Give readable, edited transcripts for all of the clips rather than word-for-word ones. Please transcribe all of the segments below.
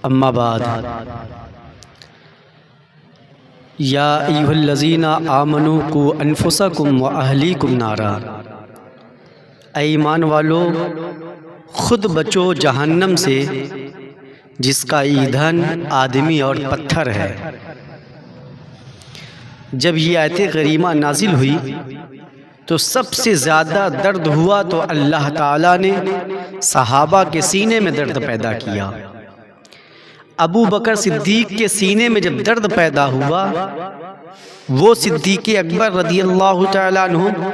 اما بعد یا ایھا الذین آمنوا قوا انفسکم واہلیکم نارا، اے ایمان والو خود بچو جہنم سے جس کا ایندھن آدمی اور پتھر ہے۔ جب یہ آیت کریمہ نازل ہوئی تو سب سے زیادہ درد ہوا تو اللہ تعالیٰ نے صحابہ کے سینے میں درد پیدا کیا۔ ابو بکر صدیق کے سینے میں جب درد پیدا ہوا، وہ صدیق اکبر رضی اللہ تعالیٰ عنہ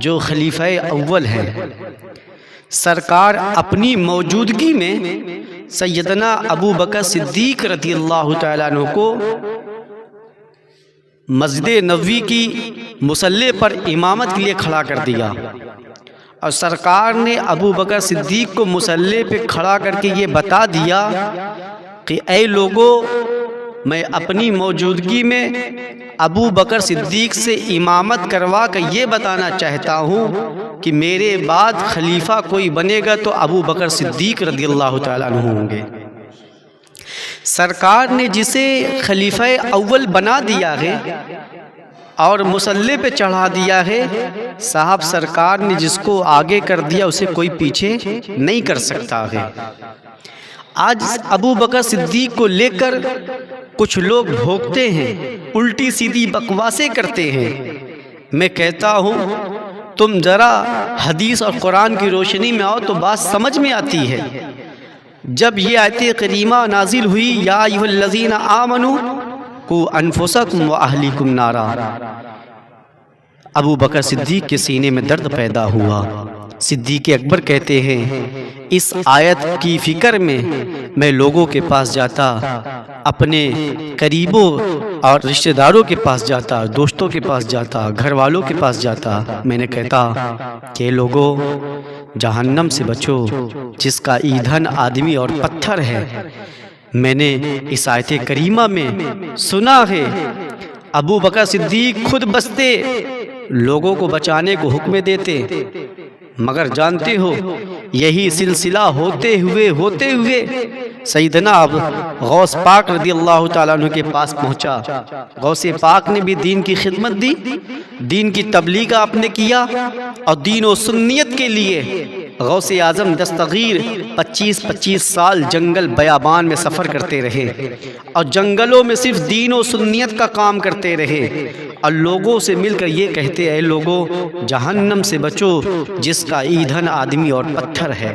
جو خلیفہ اول ہیں، سرکار اپنی موجودگی میں سیدنا ابو بکر صدیق رضی اللہ تعالیٰ عنہ کو مسجد نبوی کی مصلی پر امامت کے لیے کھڑا کر دیا، اور سرکار نے ابو بکر صدیق کو مصلی پہ کھڑا کر کے یہ بتا دیا کہ اے لوگو، میں اپنی موجودگی میں ابو بکر صدیق سے امامت کروا کر یہ بتانا چاہتا ہوں کہ میرے بعد خلیفہ کوئی بنے گا تو ابو بکر صدیق رضی اللہ تعالیٰ عنہ ہوں گے۔ سرکار نے جسے خلیفہ اول بنا دیا ہے اور مصلی پہ چڑھا دیا ہے، صاحب سرکار نے جس کو آگے کر دیا اسے کوئی پیچھے نہیں کر سکتا ہے۔ آج ابو بکر صدیق کو لے کر کچھ لوگ بھوکتے ہیں، الٹی سیدھی بکواسیں کرتے ہیں۔ میں کہتا ہوں تم ذرا حدیث اور قرآن کی روشنی میں آؤ تو بات سمجھ میں آتی ہے۔ جب یہ آیت کریمہ نازل ہوئی یا ایھا الذین آمنوا قوا انفسکم واہلیکم نارا، ابو بکر صدیق کے سینے میں درد پیدا ہوا۔ صدیق اکبر کہتے ہیں اس آیت کی فکر میں لوگوں کے پاس جاتا، اپنے قریبوں اور رشتہ داروں کے پاس جاتا، دوستوں کے پاس جاتا، گھر والوں کے پاس جاتا، میں نے کہتا کہ لوگوں جہنم سے بچو جس کا ایندھن آدمی اور پتھر ہے۔ میں نے اس آیت کریمہ میں سنا ہے ابو بکر صدیق خود بستے لوگوں کو بچانے کو حکم دیتے، مگر جانتے ہو یہی سلسلہ ہوتے ہوئے سیدنا غوث پاک رضی اللہ تعالیٰ عنہ کے پاس پہنچا۔ غوث پاک نے بھی دین کی خدمت دی، دین کی تبلیغ آپ نے کیا، اور دین و سنیت کے لیے غوث اعظم دستگیر 25 سال جنگل بیابان میں سفر کرتے رہے، اور جنگلوں میں صرف دین و سنیت کا کام کرتے رہے، اور لوگوں سے مل کر یہ کہتے اے لوگوں جہنم سے بچو جس کا ایندھن آدمی اور پتھر ہے۔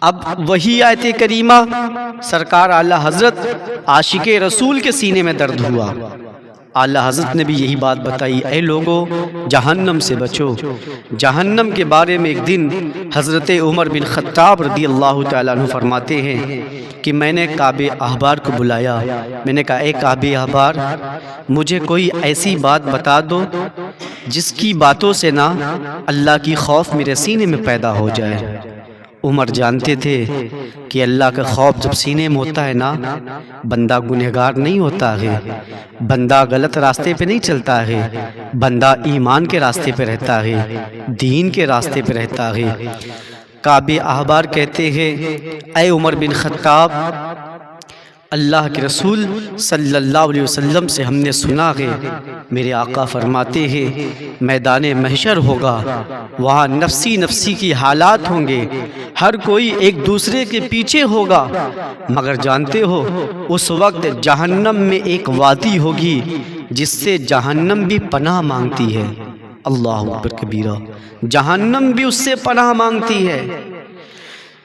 اب وہی آیت کریمہ سرکار اعلیٰ حضرت عاشق رسول کے سینے میں درد ہوا۔ اعلیٰ حضرت نے بھی یہی بات بتائی، اے لوگوں جہنم سے بچو۔ جہنم کے بارے میں ایک دن حضرت عمر بن خطاب رضی اللہ تعالیٰ عنہ فرماتے ہیں کہ میں نے کعب احبار کو بلایا، میں نے کہا اے کعب احبار، مجھے کوئی ایسی بات بتا دو جس کی باتوں سے نا اللہ کی خوف میرے سینے میں پیدا ہو جائے۔ عمر جانتے تھے کہ اللہ کا خوف جب سینے میں ہوتا ہے نا، بندہ گنہگار نہیں ہوتا ہے، بندہ غلط راستے پہ نہیں چلتا ہے، بندہ ایمان کے راستے پہ رہتا ہے، دین کے راستے پہ رہتا ہے۔ کعب احبار کہتے ہیں اے عمر بن خطاب، اللہ کے رسول صلی اللہ علیہ وسلم سے ہم نے سنا ہے، میرے آقا فرماتے ہیں میدان محشر ہوگا، وہاں نفسی نفسی کی حالات ہوں گے، ہر کوئی ایک دوسرے کے پیچھے ہوگا، مگر جانتے ہو اس وقت جہنم میں ایک وادی ہوگی جس سے جہنم بھی پناہ مانگتی ہے۔ اللہ اکبر کبیرہ، جہنم بھی اس سے پناہ مانگتی ہے۔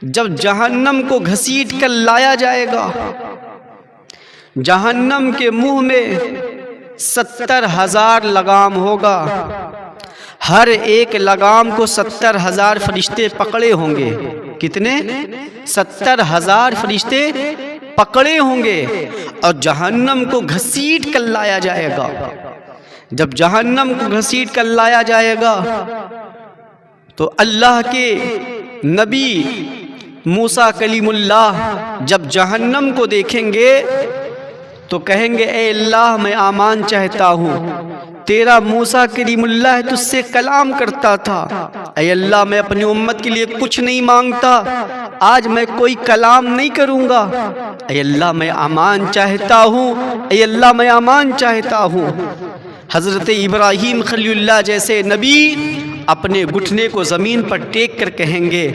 جب جہنم کو گھسیٹ کر لایا جائے گا، جہنم کے منہ میں 70,000 لگام ہوگا، ہر ایک لگام کو 70,000 فرشتے پکڑے ہوں گے۔ کتنے؟ 70,000 فرشتے پکڑے ہوں گے، اور جہنم کو گھسیٹ کر لایا جائے گا۔ جب جہنم کو گھسیٹ کر لایا جائے گا تو اللہ کے نبی موسیٰ کلیم اللہ جب جہنم کو دیکھیں گے تو کہیں گے اے اللہ میں امان چاہتا ہوں، تیرا موسیٰ کلیم اللہ تجھ سے کلام کرتا تھا، اے اللہ میں اپنی امت کے لیے کچھ نہیں مانگتا، آج میں کوئی کلام نہیں کروں گا، اے اللہ میں امان چاہتا ہوں، اے اللہ میں امان چاہتا ہوں۔ حضرت ابراہیم خلیل اللہ جیسے نبی اپنے گھٹنے کو زمین پر ٹیک کر کہیں گے،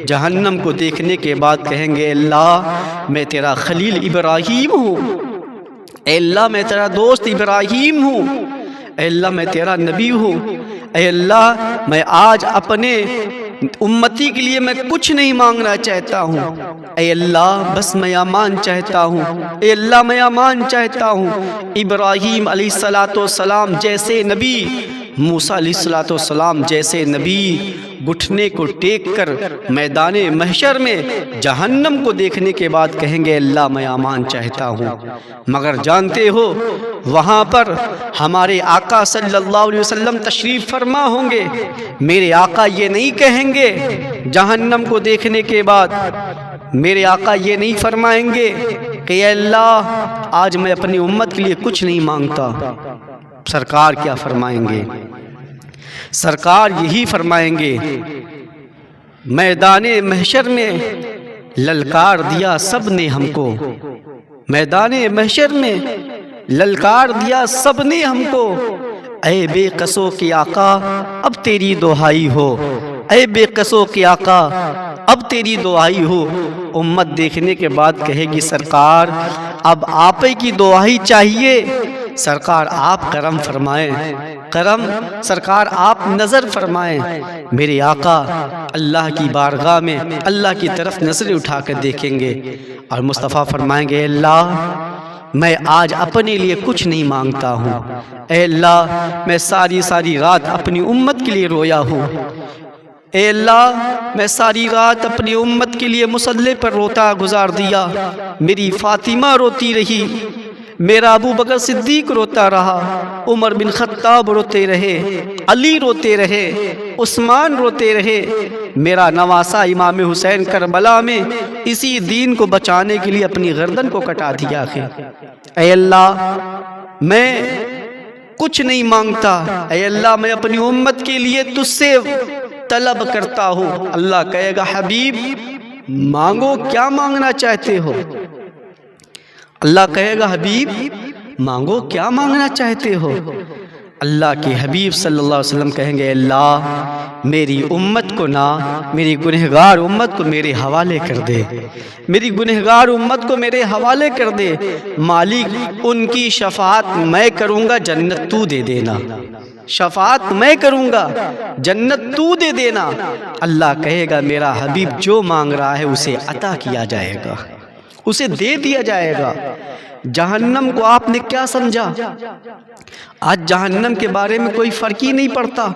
جہنم کو دیکھنے کے بعد کہیں گے اللہ میں تیرا خلیل ابراہیم ہوں، اے اللہ میں تیرا دوست ابراہیم ہوں، اے اللہ میں تیرا نبی ہوں، اے اللہ میں آج اپنے امتی کے لیے میں کچھ نہیں مانگنا چاہتا ہوں، اے اللہ بس میں امان چاہتا ہوں، اے اللہ میں امان چاہتا ہوں۔ ابراہیم علیہ السلام جیسے نبی، موسیٰ علیہ السلام جیسے نبی گھٹنے کو ٹیک کر میدان محشر میں جہنم کو دیکھنے کے بعد کہیں گے اللہ میں امان چاہتا ہوں، مگر جانتے ہو وہاں پر ہمارے آقا صلی اللہ علیہ وسلم تشریف فرما ہوں گے، میرے آقا یہ نہیں کہیں گے جہنم کو دیکھنے کے بعد، میرے آقا یہ نہیں فرمائیں گے کہ اے اللہ آج میں اپنی امت کے لیے کچھ نہیں مانگتا۔ سرکار کیا فرمائیں گے؟ سرکار یہی فرمائیں گے، میدان محشر میں للکار دیا سب نے ہم کو، میدان محشر میں للکار دیا سب نے ہم کو، اے بے قصوں کے آقا اب تیری دعائی ہو، اے بے قصوں کے آقا اب تیری دعائی ہو۔ امت دیکھنے کے بعد کہے گی سرکار اب آپ کی دعائی چاہیے، سرکار آپ کرم فرمائیں، کرم سرکار آپ نظر فرمائیں۔ میرے آقا اللہ کی بارگاہ میں اللہ کی طرف نظریں اٹھا کر دیکھیں گے اور مصطفیٰ فرمائیں گے اللہ میں آج اپنے لیے کچھ نہیں مانگتا ہوں، اے اللہ میں ساری رات اپنی امت کے لیے رویا ہوں، اے اللہ میں ساری رات اپنی امت کے لیے مصلی پر روتا گزار دیا، میری فاطمہ روتی رہی، میرا ابو بکر صدیق روتا رہا، عمر بن خطاب روتے رہے، علی روتے رہے، عثمان روتے رہے، میرا نواسا امام حسین کربلا میں اسی دین کو بچانے کے لیے اپنی گردن کو کٹا دیا ہے۔ اے اللہ میں کچھ نہیں مانگتا، اے اللہ میں اپنی امت کے لیے تجھ سے طلب کرتا ہوں۔ اللہ کہے گا حبیب مانگو کیا مانگنا چاہتے ہو، اللہ کہے گا حبیب مانگو کیا مانگنا چاہتے ہو۔ اللہ کے حبیب صلی اللہ علیہ وسلم کہیں گے اللہ میری امت کو نہ، میری گنہگار امت کو میرے حوالے کر دے، میری گنہگار امت کو میرے حوالے کر دے، مالک ان کی شفاعت میں کروں گا جنت تو دے دینا، شفاعت میں کروں گا جنت تو دے دینا۔ اللہ کہے گا میرا حبیب جو مانگ رہا ہے اسے عطا کیا جائے گا، اسے دے دیا جائے گا۔ جہنم کو آپ نے کیا سمجھا؟ آج جہنم کے بارے میں کوئی فرق ہی نہیں پڑتا،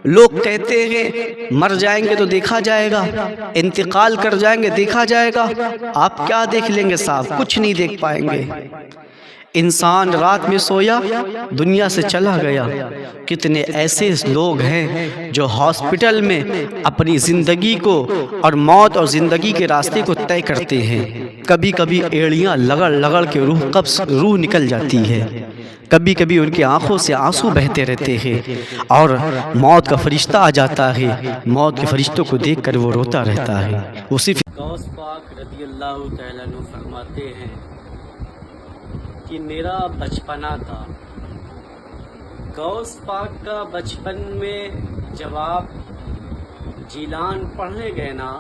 لوگ کہتے ہیں مر جائیں گے تو دیکھا جائے گا، انتقال کر جائیں گے دیکھا جائے گا، آپ کیا دیکھ لیں گے صاحب؟ کچھ نہیں دیکھ پائیں گے۔ انسان رات میں سویا دنیا سے چلا گیا، کتنے ایسے لوگ ہیں جو ہاسپٹل میں اپنی زندگی کو اور موت اور زندگی کے راستے کو طے کرتے ہیں، کبھی کبھی ایڑیاں لگڑ کے روح نکل جاتی ہے، کبھی کبھی ان کی آنکھوں سے آنسو بہتے رہتے ہیں اور موت کا فرشتہ آ جاتا ہے، موت کے فرشتوں کو دیکھ کر وہ روتا رہتا ہے۔ وہ صرف غوث پاک رضی اللہ تعالیٰ عنہ فرماتے ہیں کہ میرا بچپنا تھا، غوث پاک کا بچپن میں جب آپ جیلان پڑھنے گئے نا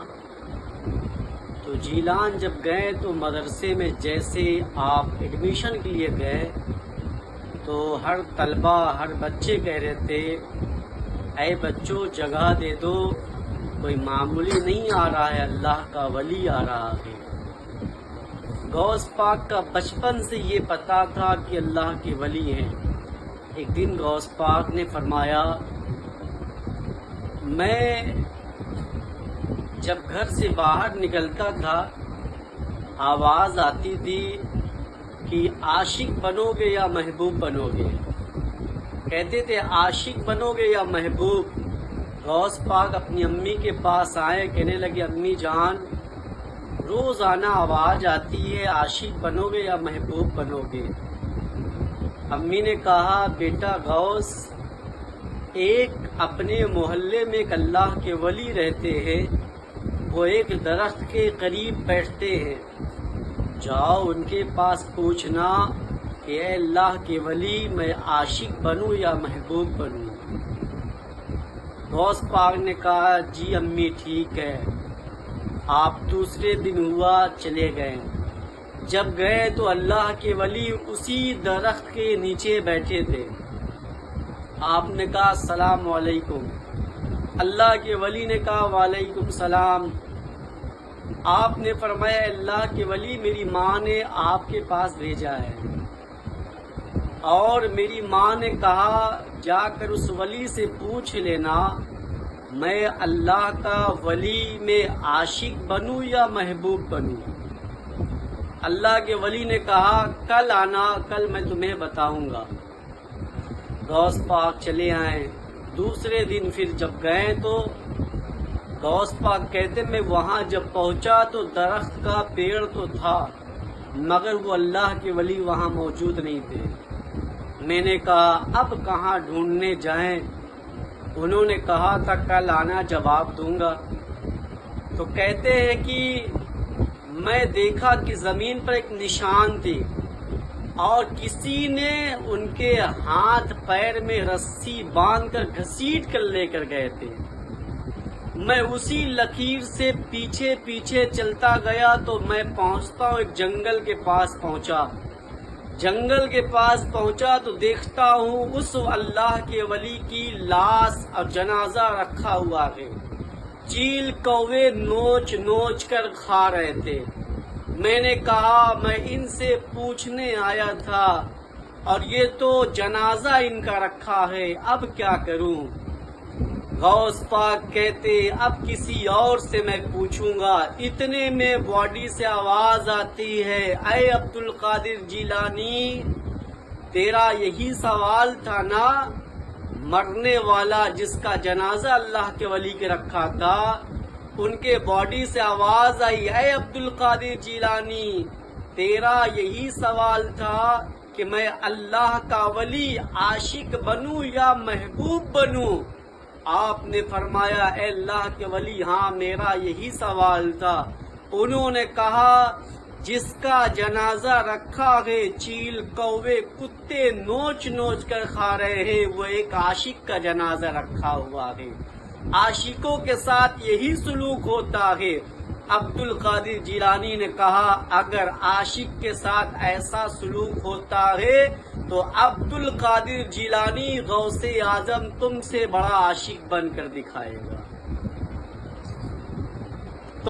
تو جیلان جب گئے تو مدرسے میں جیسے آپ ایڈمیشن کے لیے گئے تو ہر طلبہ ہر بچے کہہ رہے تھے اے بچوں جگہ دے دو، کوئی معمولی نہیں آ رہا ہے، اللہ کا ولی آ رہا ہے۔ غوث پاک کا بچپن سے یہ پتا تھا کہ اللہ کے ولی ہیں۔ ایک دن غوث پاک نے فرمایا میں جب گھر سے باہر نکلتا تھا آواز آتی تھی کہ عاشق بنو گے یا محبوب بنو گے، کہتے تھے عاشق بنو گے یا محبوب۔ غوث پاک اپنی امی کے پاس آئے، کہنے لگے امی جان روزانہ آواز آتی ہے عاشق بنو گے یا محبوب بنو گے۔ امی نے کہا بیٹا غوث، ایک اپنے محلے میں ایک اللہ کے ولی رہتے ہیں، وہ ایک درخت کے قریب بیٹھتے ہیں، جاؤ ان کے پاس پوچھنا کہ اے اللہ کے ولی میں عاشق بنوں یا محبوب بنوں۔ غوث پاک نے کہا جی امی ٹھیک ہے۔ آپ دوسرے دن ہوا چلے گئے، جب گئے تو اللہ کے ولی اسی درخت کے نیچے بیٹھے تھے۔ آپ نے کہا السلام علیکم۔ اللہ کے ولی نے کہا وعلیکم السلام۔ آپ نے فرمایا اللہ کے ولی میری ماں نے آپ کے پاس بھیجا ہے، اور میری ماں نے کہا جا کر اس ولی سے پوچھ لینا میں اللہ کا ولی میں عاشق بنوں یا محبوب بنوں۔ اللہ کے ولی نے کہا کل آنا، کل میں تمہیں بتاؤں گا۔ غوث پاک چلے آئے۔ دوسرے دن پھر جب گئے تو غوث پاک کہتے میں وہاں جب پہنچا تو درخت کا پیڑ تو تھا مگر وہ اللہ کے ولی وہاں موجود نہیں تھے۔ میں نے کہا اب کہاں ڈھونڈنے جائیں؟ انہوں نے کہا تھا کل آنا جواب دوں گا۔ تو کہتے ہیں کہ میں دیکھا کہ زمین پر ایک نشان تھی اور کسی نے ان کے ہاتھ پیر میں رسی باندھ کر گھسیٹ کر لے کر گئے تھے۔ میں اسی لکیر سے پیچھے پیچھے چلتا گیا تو میں پہنچتا ہوں ایک جنگل کے پاس پہنچا۔ جنگل کے پاس پہنچا تو دیکھتا ہوں اس اللہ کے ولی کی لاش اور جنازہ رکھا ہوا ہے، چیل کوے نوچ نوچ کر کھا رہے تھے۔ میں نے کہا میں ان سے پوچھنے آیا تھا اور یہ تو جنازہ ان کا رکھا ہے، اب کیا کروں؟ غوث پاک کہتے اب کسی اور سے میں پوچھوں گا۔ اتنے میں باڈی سے آواز آتی ہے اے عبد القادر جیلانی، تیرا یہی سوال تھا نا؟ مرنے والا جس کا جنازہ اللہ کے ولی کے رکھا تھا ان کے باڈی سے آواز آئی اے عبد القادر جیلانی، تیرا یہی سوال تھا کہ میں اللہ کا ولی عاشق بنوں یا محبوب بنوں؟ آپ نے فرمایا اے اللہ کے ولی ہاں میرا یہی سوال تھا۔ انہوں نے کہا جس کا جنازہ رکھا ہے چیل کوے کتے نوچ نوچ کر کھا رہے ہیں وہ ایک عاشق کا جنازہ رکھا ہوا ہے۔ عاشقوں کے ساتھ یہی سلوک ہوتا ہے۔ عبد القادر جیلانی نے کہا اگر عاشق کے ساتھ ایسا سلوک ہوتا ہے تو عبد القادر جیلانی غوث اعظم تم سے بڑا عاشق بن کر دکھائے گا۔